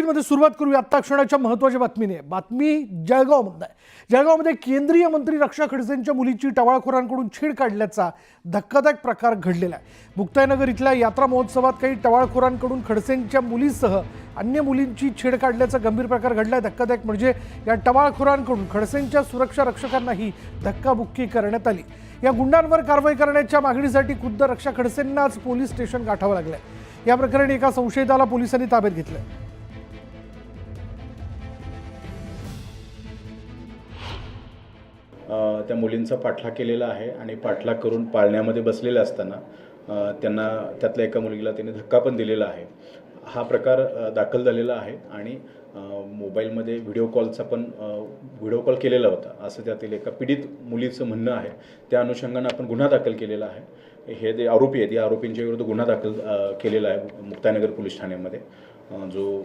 बुलेटिनमध्ये सुरुवात करूया आत्ता क्षणाच्या महत्त्वाच्या बातमीने। बातमी जळगावमध्ये आहे। जळगावमध्ये केंद्रीय मंत्री रक्षा खडसेंच्या मुलीची टवाळखोरांकडून छेड काढल्याचा धक्कादायक प्रकार घडलेला आहे। मुक्ताईनगर इथल्या यात्रा महोत्सवात काही टवाळखोरांकडून खडसेंच्या मुलीसह अन्य मुलींची छेड काढल्याचा गंभीर प्रकार घडलाय। धक्कादायक म्हणजे या टवाळखोरांकडून खडसेंच्या सुरक्षा रक्षकांनाही धक्काबुक्की करण्यात आली। या गुंडांवर कारवाई करण्याच्या मागणीसाठी खुद्द रक्षा खडसेंनाच पोलीस स्टेशन गाठावं लागलंय। या प्रकरणी एका संशयिताला पोलिसांनी ताब्यात घेतलंय। त्या मुलींचा पाठलाग केलेला आहे आणि पाठलाग करून पाळण्यामध्ये बसलेले असताना त्यांना त्यातल्या एका मुलीला त्यांनी धक्का पण दिलेला आहे। हा प्रकार दाखल झालेला आहे आणि मोबाईलमध्ये व्हिडिओ कॉल केलेला होता असं त्यातील एका पीडित मुलीचं म्हणणं आहे। त्या अनुषंगाने आपण गुन्हा दाखल केलेला आहे। हे जे आरोपी आहेत या आरोपींच्या विरुद्ध गुन्हा दाखल केलेला आहे मुक्ताईनगर पोलीस ठाण्यामध्ये, जो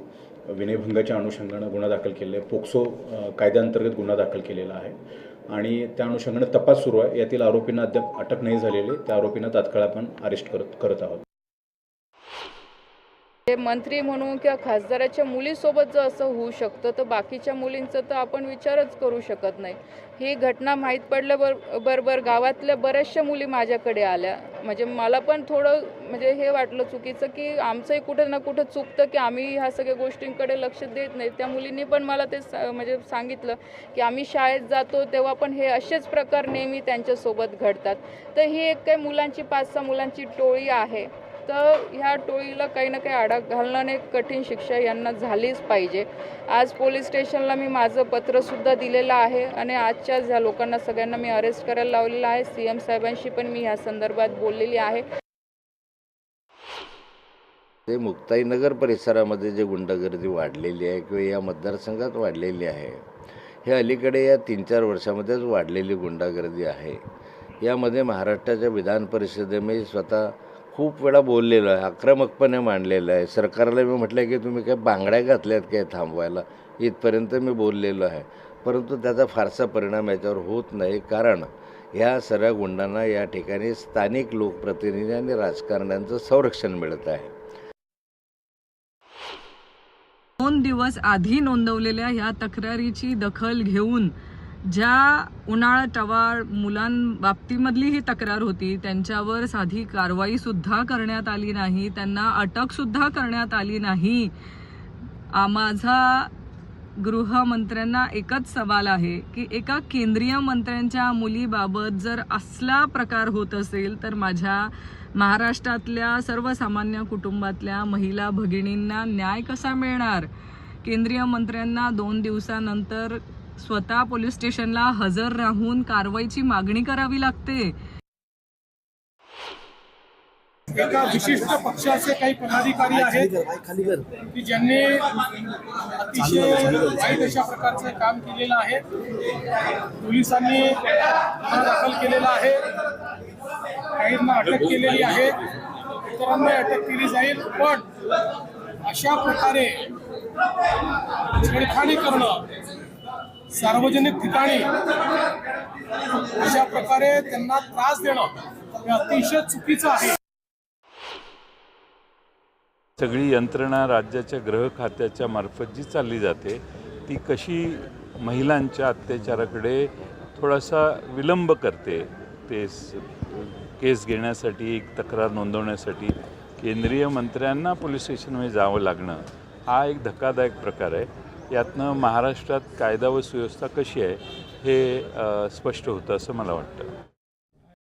विनयभंगाच्या अनुषंगाने गुन्हा दाखल केलेला आहे। पोक्सो कायद्याअंतर्गत गुन्हा दाखल केलेला आहे आणि त्या अनुषंगाने तपास सुरू आहे। यातील आरोपींना अद्याप अटक नाही झालेली, त्या आरोपींना तात्काळ आपण अरेस्ट करत आहोत। मंत्री म्हणून किंवा खासदाराच्या मुलीसोबत जर असं होऊ शकतं तर बाकीच्या मुलींचं तर आपण विचारच करू शकत नाही। ही घटना माहीत पडल्याबरोबर गावातल्या बऱ्याचशा मुली माझ्याकडे आल्या। म्हणजे मला पण थोडं म्हणजे हे वाटलं चुकीचं की आमचंही कुठं ना कुठं चुकतं की आम्ही ह्या सगळ्या गोष्टींकडे लक्ष देत नाही। त्या मुलींनी पण मला ते म्हणजे सांगितलं की आम्ही शाळेत जातो तेव्हा पण हे असेच प्रकार नेहमी त्यांच्यासोबत घडतात। तर ही एक काही मुलांची 5-6 मुलांची टोळी आहे। तर ह्या टोळीला काही ना काही आळा घालण्याने कठीण शिक्षा यांना झालीच पाहिजे। आज पोलीस स्टेशनला मी माझं पत्रसुद्धा दिलेलं आहे आणि आजच्या ह्या लोकांना सगळ्यांना मी अरेस्ट करायला लावलेलं आहे। CM साहेबांशी पण मी ह्या संदर्भात बोललेली आहे। ते मुक्ताईनगर परिसरामध्ये जे गुंडगर्दी वाढलेली आहे किंवा या मतदारसंघात वाढलेली आहे, हे अलीकडे या 3-4 वर्षामध्येच वाढलेली गुंडागर्दी आहे। यामध्ये महाराष्ट्राच्या विधान परिषदेमध्ये मी स्वतः खूप वेळा बोललेलो आहे, आक्रमकपणे मांडलेलं आहे। सरकारला मी म्हटलं की तुम्ही काय बांगड्या घातल्यात काय थांबवायला, इथपर्यंत मी बोललेलो आहे। परंतु त्याचा फारसा परिणाम याच्यावर होत नाही, कारण ह्या सर्व गुंडांना या ठिकाणी स्थानिक लोकप्रतिनिधी आणि राजकारण्यांचं संरक्षण मिळत आहे। 2 दिवस आधी नोंदवलेल्या ह्या तक्रारीची दखल घेऊन ज्या उन्हाळा टवाळ मुलांबाबतीमधली ही तक्रार होती त्यांच्यावर साधी कारवाई सुद्धा करण्यात आली नाही, त्यांना अटक सुद्धा करण्यात आली नाही। माझा गृहमंत्र्यांना एकच सवाल आहे की एका केंद्रीय मंत्र्यांच्या मुलीबाबत जर असला प्रकार होत असेल तर माझ्या महाराष्ट्रातल्या सर्वसामान्य कुटुंबातल्या महिला भगिनींना न्याय कसा मिळणार? केंद्रीय मंत्र्यांना 2 दिवसानंतर स्वतः पोलीस स्टेशनला हजर राहून कारवाईची मागणी करावी लागते। एका विशिष्ट पक्षाचे काही पदाधिकारी आहेत की ज्यांनी अतिशय वाईट अशा प्रकारचे काम केलेलं आहे। पोलिसांनी गुन्हा दाखल केलेला आहे, काहींना अटक केलेली आहे, इतरांना अटक केली जाईल। पण अशा प्रकारे छेडखानी करणं सार्वजनिक ठिकाणी, अशा प्रकारे त्यांना त्रास देणं हे अतिशय चुकीचं आहे। सगळी यंत्रणा राज्याच्या गृह खात्याच्या मार्फत जी चालली जाते ती कशी महिलांच्या अत्याचाराकडे थोडासा विलंब करते। ते केस घेण्यासाठी, एक तक्रार नोंदवण्यासाठी केंद्रीय मंत्र्यांना पोलीस स्टेशनमध्ये जावं लागणं हा एक धक्कादायक प्रकार आहे। यातनं महाराष्ट्रात कायदा व सुव्यवस्था कशी आहे हे स्पष्ट होतं असं मला वाटतं।